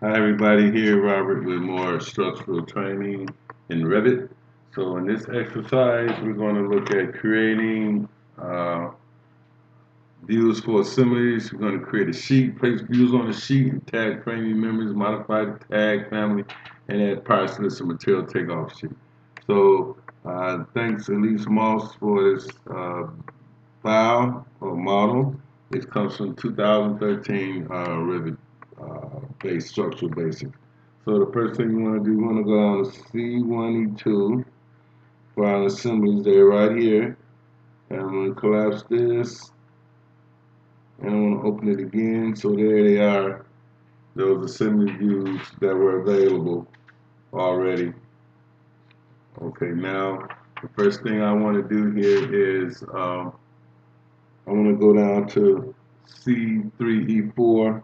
Hi everybody, here Robert with more structural training in Revit. So in this exercise we're going to look at creating views for assemblies. We're going to create a sheet, place views on the sheet, and tag framing members, modify the tag family, and add parts list and material takeoff sheet. So thanks Elise Moss for this file or model. It comes from 2013 Revit based structural basics. So the first thing you want to do, you want to go down to C1E2 for our assemblies. They're right here. And I'm going to collapse this. And I'm going to open it again. So there they are, those assembly views that were available already. Okay, now the first thing I want to do here is I want to go down to C3E4.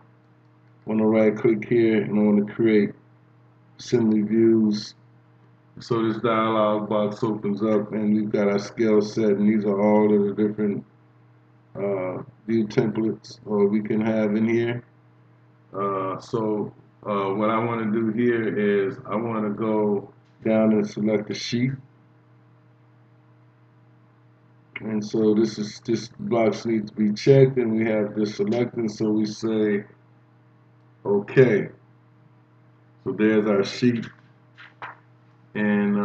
I want to right click here and I want to create assembly views. So this dialog box opens up and we've got our scale set, and these are all of the different view templates we can have in here. What I want to do here is I want to go down and select the sheet. And so this box needs to be checked, and we have this selected, so we say okay. So there's our sheet, and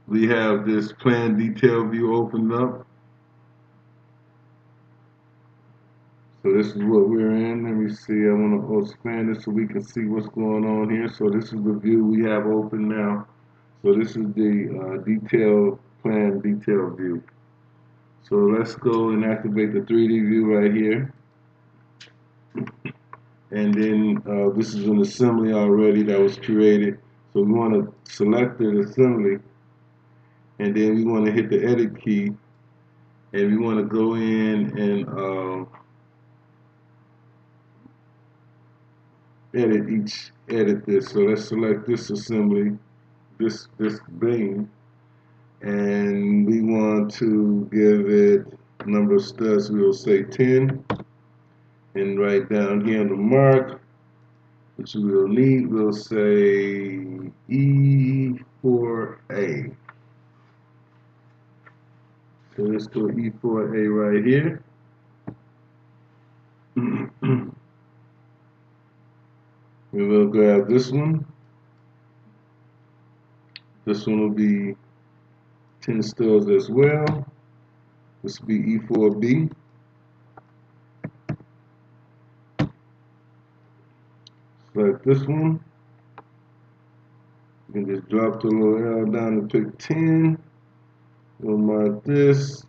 we have this plan detail view opened up. So this is what we're in. Let me see. I want to expand this so we can see what's going on here. So this is the view we have open now. So this is the detail plan detail view. So let's go and activate the 3D view right here. And then this is an assembly already that was created. So we want to select the assembly, and then we want to hit the edit key, and we want to go in and edit this. So let's select this assembly, this beam, and we want to give it number of studs. We'll say 10, and right down here on the mark, which we'll need, we'll say E4A. So let's go E4A right here. We will grab this one. This one will be 10 studs as well. This will be E4B. Select this one. You can just drop the little L down and pick 10. We'll mark this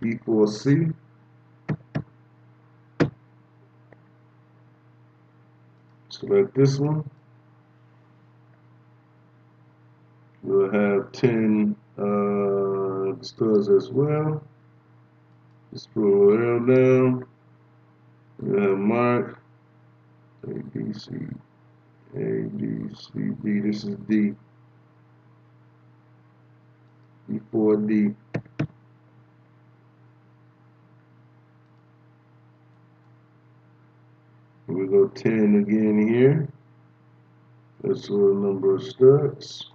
E4C. Select this one. We'll have 10 studs as well. Just put a little L down. We'll have mark A, B, C, A, B, C, D. This is D. E4D. We go 10 again here. That's the number of studs.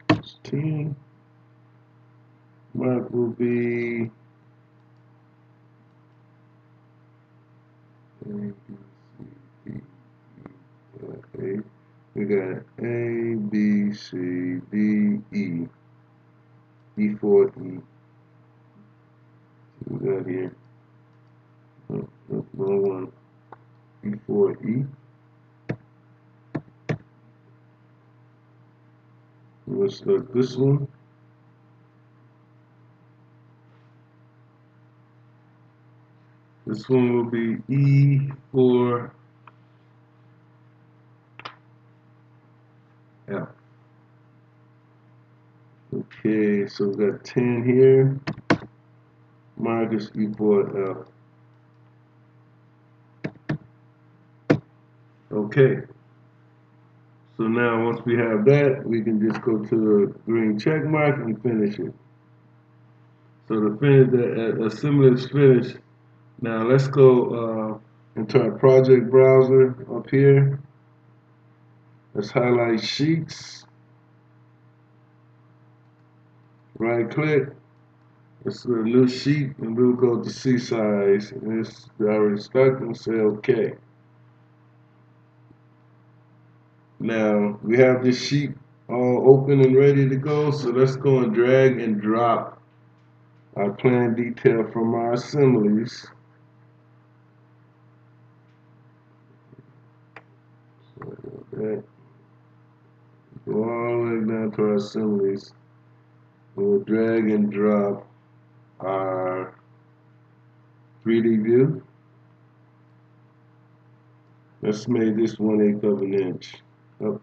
It's 10. Mark will be A, B, C, D, E, F, A. We got A, B, C, D, E. E4E. We got here. Oh, wrong one. E4E. We'll select this one. This one will be E4F. Okay, so we've got 10 here. Minus E4F. Okay. So now once we have that, we can just go to the green check mark and finish it. So the finish, the assembly is finished. Now let's go into our project browser up here. Let's highlight sheets. Right click. Let's do a new sheet and we'll go to C size. And it's already stuck and say OK. Now we have this sheet all open and ready to go. So let's go and drag and drop our plan detail from our assemblies. So go all the way down to our assemblies. We'll drag and drop our 3D view. Let's make this 1/8 of an inch. Oh,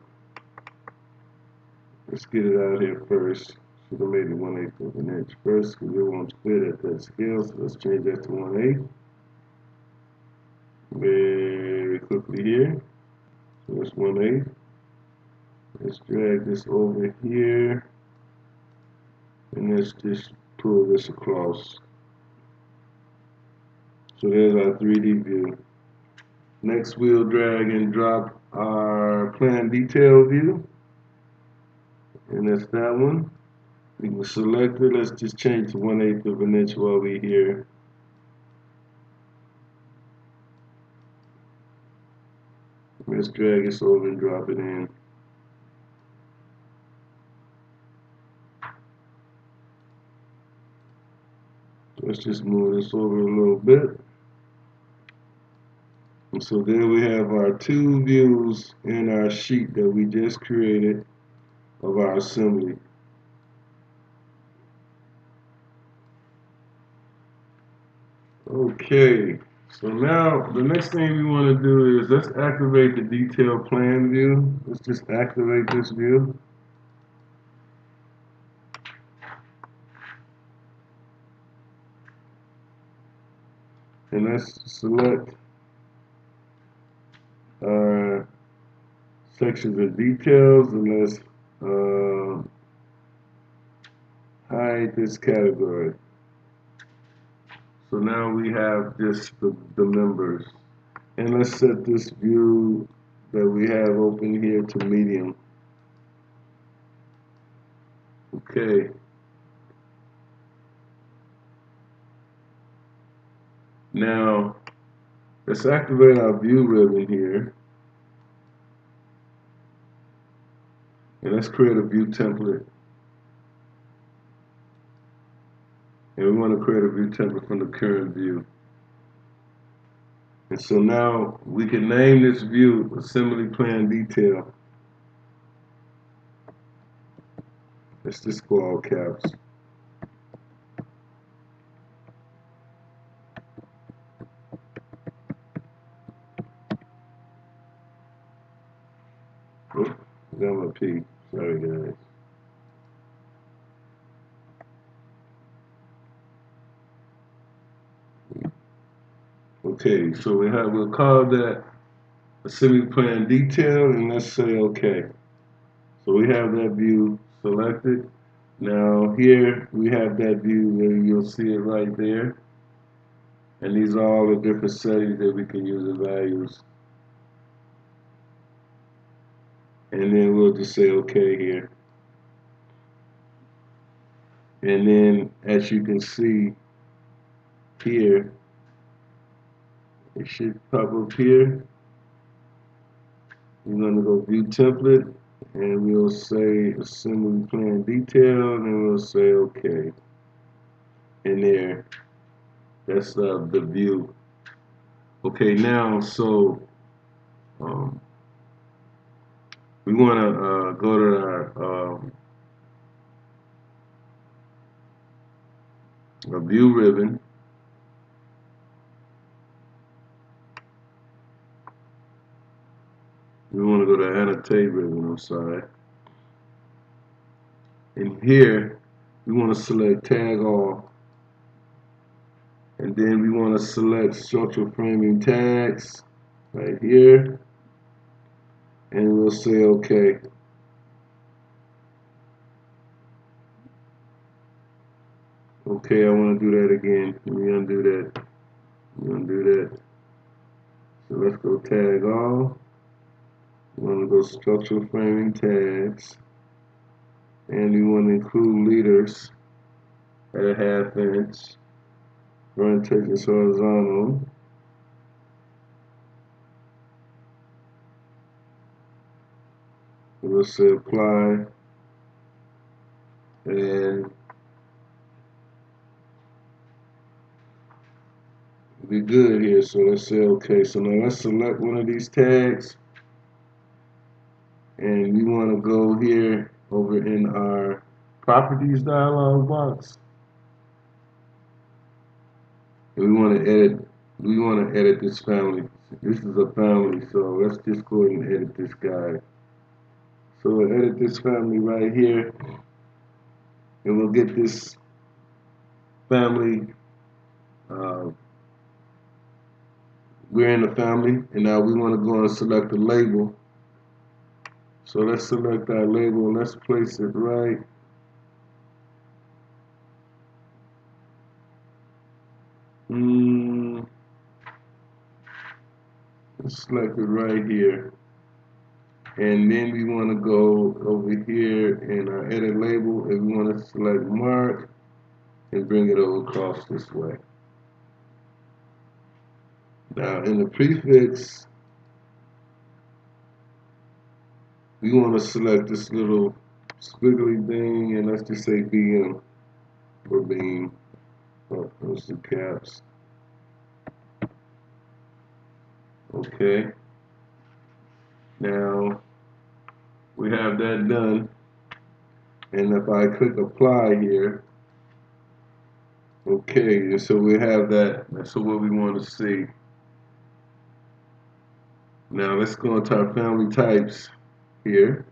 let's get it out here first. Should have made it 1/8 of an inch first because it won't fit at that scale. So let's change that to 1/8. Very quickly here. So that's 1/8. Let's drag this over here. And let's just pull this across. So there's our 3D view. Next, we'll drag and drop our plan detail view. And that's that one. We can select it. Let's just change to 1/8 of an inch while we're here. Let's drag this over and drop it in. Let's just move this over a little bit. And so there we have our two views in our sheet that we just created of our assembly. Okay, so now the next thing we want to do is let's activate the detailed plan view. Let's just activate this view. And let's select our sections of details and let's hide this category. So now we have just the members. And let's set this view that we have open here to medium. Okay. Now, let's activate our view ribbon here. And let's create a view template. And we want to create a view template from the current view. And so now we can name this view Assembly Plan Detail. Let's just go all caps. Oops, got my P. Sorry, guys. Okay, so we'll call that Assembly Plan Detail, and let's say OK. So we have that view selected. Now here we have that view where you'll see it right there. And these are all the different settings that we can use the values. And then we'll just say OK here. And then as you can see here, it should pop up here. We're going to go View Template, and we'll say Assembly Plan Detail, and then we'll say OK. And there, that's the view. Okay, now, so we want to go to our view ribbon. We want to go to Annotate ribbon, I'm sorry. And here, we want to select Tag All. And then we want to select Structural Framing Tags right here. And we'll say OK. Okay, I want to do that again. Let me undo that. Let me undo that. So let's go tag all. We want to go structural framing tags. And we want to include leaders at a 1/2 inch. Orientation is horizontal. We'll say apply. And be good here. So let's say okay. So now let's select one of these tags. And we want to go here over in our properties dialog box. And we want to edit this family. This is a family, so let's just go ahead and edit this guy. So we'll edit this family right here, and we'll get this family. We're in the family, and now we want to go and select the label. So let's select our label, let's place it right. Let's select it right here. And then we want to go over here in our edit label, and we want to select mark and bring it over across this way. Now in the prefix, we want to select this little squiggly thing, and let's just say BM or beam. Oh, those two caps. Okay. Now we have that done, and if I click apply here, okay, and so we have that. That's what we want to see. Now let's go into our family types here,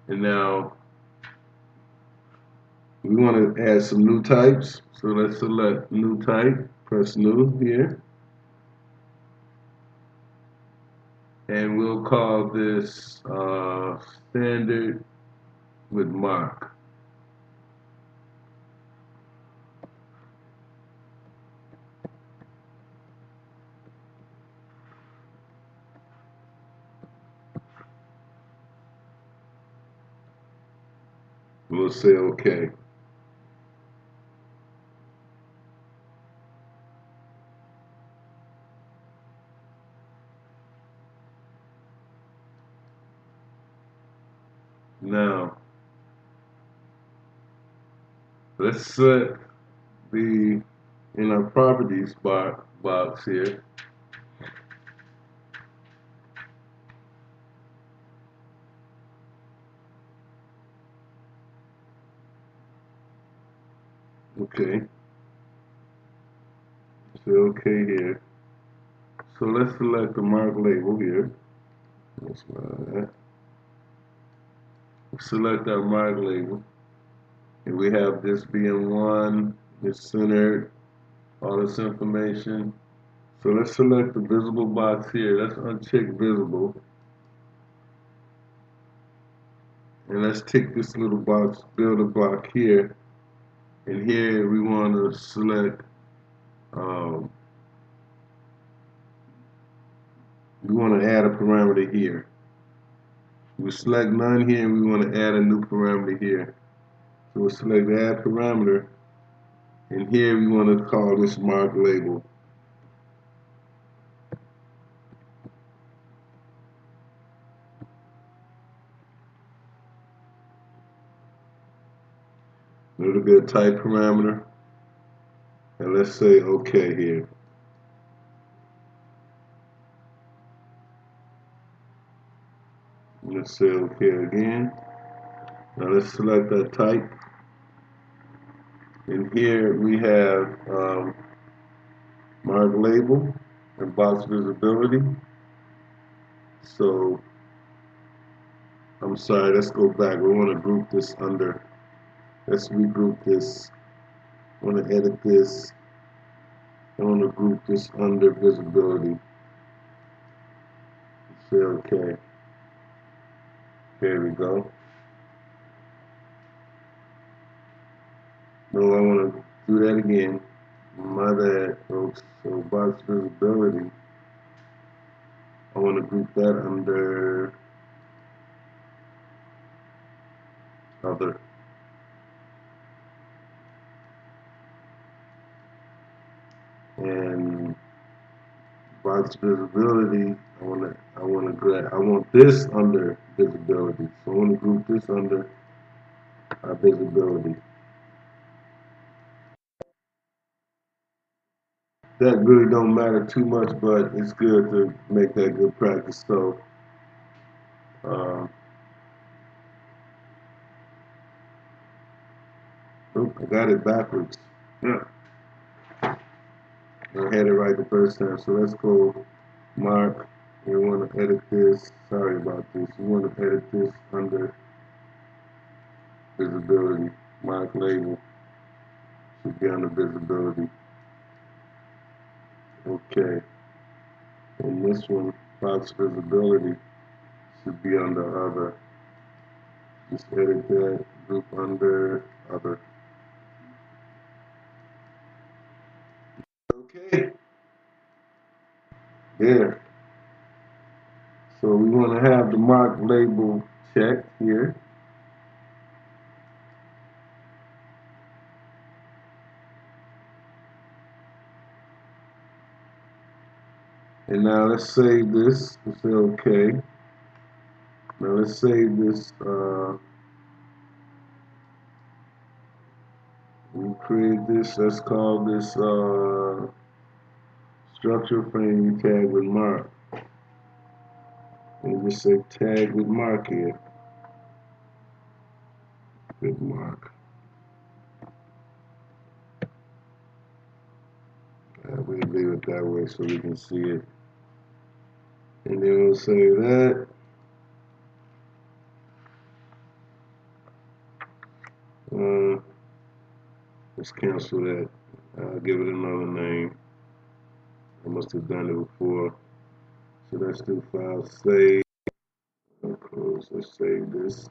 and now we want to add some new types. So let's select new type, press new here, and we'll call this standard with mark. We'll say okay. Now let's set the in our properties box here. Okay. Say okay here. So let's select the mark label here. That's right. Select our mark label. And we have this being one, it's centered, all this information. So let's select the visible box here. Let's uncheck visible. And let's take this little box, builder block here. And here we want to select, we want to add a parameter here. We select none here, and we want to add a new parameter here. So we'll select add parameter, and here we want to call this mark label. A little bit of type parameter, and let's say OK here. Let's say OK again. Now let's select that type, and here we have mark label and box visibility. So I'm sorry, let's go back. We want to group this under. Let's regroup this. I want to edit this. I want to group this under visibility. Say OK. There we go. So I want to do that again. My bad, folks. So box visibility, I want to group that under other. And box visibility, I want this under visibility. So I want to group this under our visibility. That really don't matter too much, but it's good to make that good practice. So uh, I got it backwards. Yeah, I had it right the first time. So let's go mark. We want to edit this. Sorry about this. We want to edit this under visibility. Mark label should be under visibility. Okay. And this one, box visibility, should be under other. Just edit that group under other. Okay. There. So we want to have the mark label checked here. And now let's save this. Let's say okay. Now let's save this. We created this. Let's call this structure frame tag with mark. And just say tag with mark here. With mark. We'll leave it that way so we can see it. And then we'll save that. Let's cancel that. I'll give it another name. I must have done it before. So let's do file save. Close. Let's save this.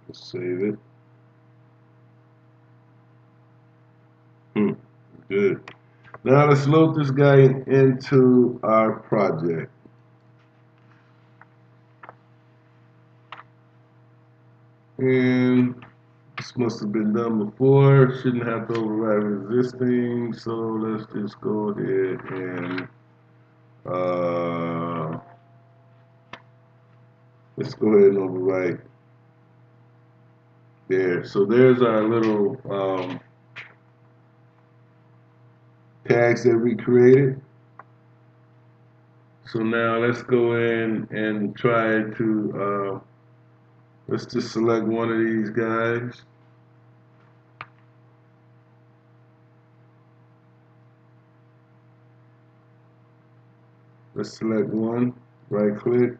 Let's save it. Good. Now let's load this guy into our project. And this must have been done before. Shouldn't have to override existing. So let's just go ahead and let's go ahead and overwrite there. So there's our little tags that we created. So now let's go in and try to let's just select one of these guys. Let's select one, right click,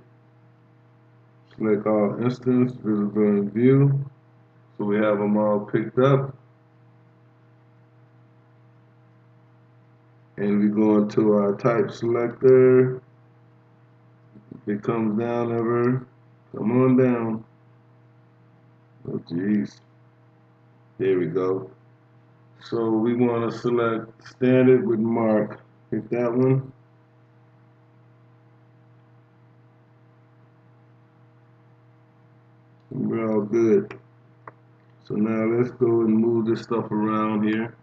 select all instance, visible in view. So we have them all picked up. And we go into our type selector. It comes down ever. Come on down. Oh geez. There we go. So we want to select standard with mark. Hit that one. And we're all good. So now let's go and move this stuff around here.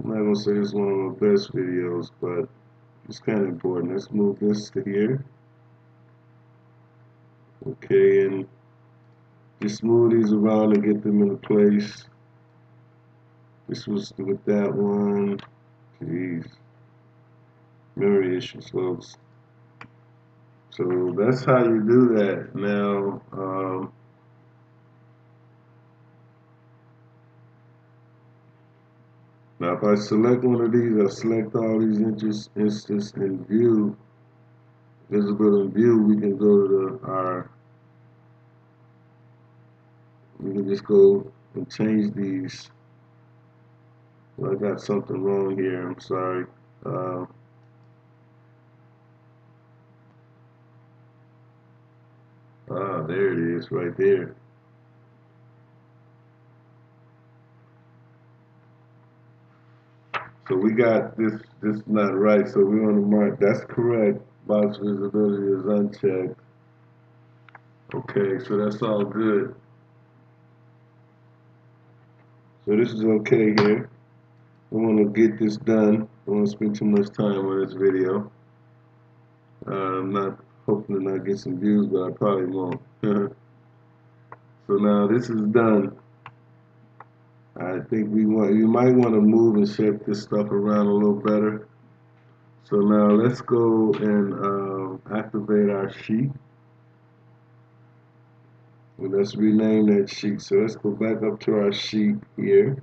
I'm not going to say it's one of my best videos, but it's kind of important. Let's move this to here. Okay, and just move these around and get them into place. This was with that one. Jeez. Memory issues, folks. So that's how you do that. Now if I select one of these, I select all these instances in view, visible in view, we can go to we can just go and change these. Well, I got something wrong here, I'm sorry. Ah, there it is, right there. So we got this not right, so we want to mark, that's correct. Box visibility is unchecked. Okay, so that's all good. So this is okay here. I want to get this done. I don't want to spend too much time on this video. I'm not hoping to not get some views, but I probably won't. So now this is done. I think you might want to move and shape this stuff around a little better. So now let's go and activate our sheet. And let's rename that sheet. So let's go back up to our sheet here.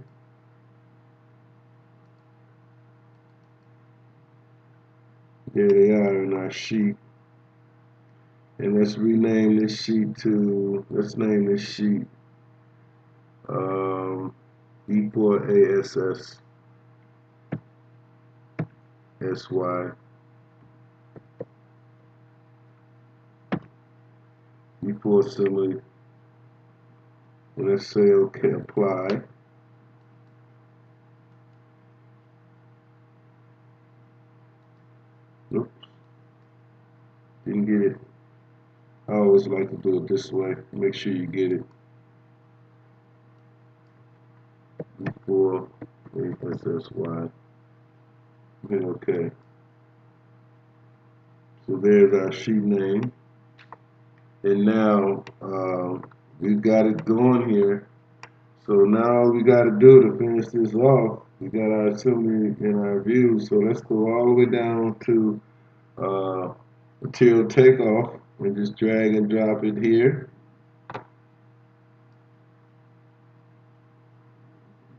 There they are in our sheet. And let's rename this sheet to, let's name this sheet E4ASS SY E4 assembly. And let's say okay, apply. Oops, didn't get it. I always like to do it this way. Make sure you get it. E4ASSY. Hit okay. So there's our sheet name. And now we've got it going here. So now all we got to do to finish this off, we got our assembly and our view. So let's go all the way down to material takeoff and just drag and drop it here.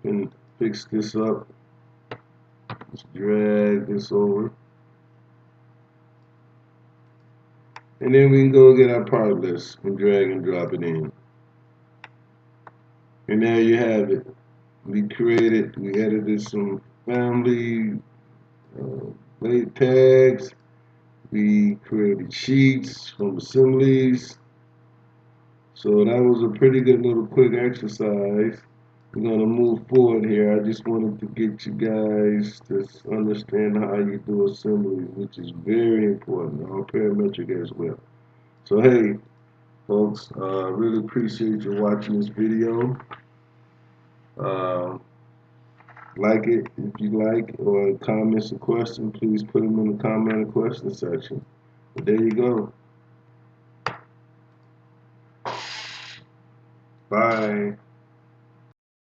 And fix this up. Just drag this over. And then we can go get our part list and drag and drop it in. And there you have it. We edited some family weight tags. We created sheets from Assemblies. So that was a pretty good little quick exercise. We're going to move forward here. I just wanted to get you guys to understand how you do assemblies, which is very important, all parametric as well. So hey, folks, really appreciate you watching this video. Like it if you like, or comments or questions, please put them in the comment and question section. But there you go. Bye.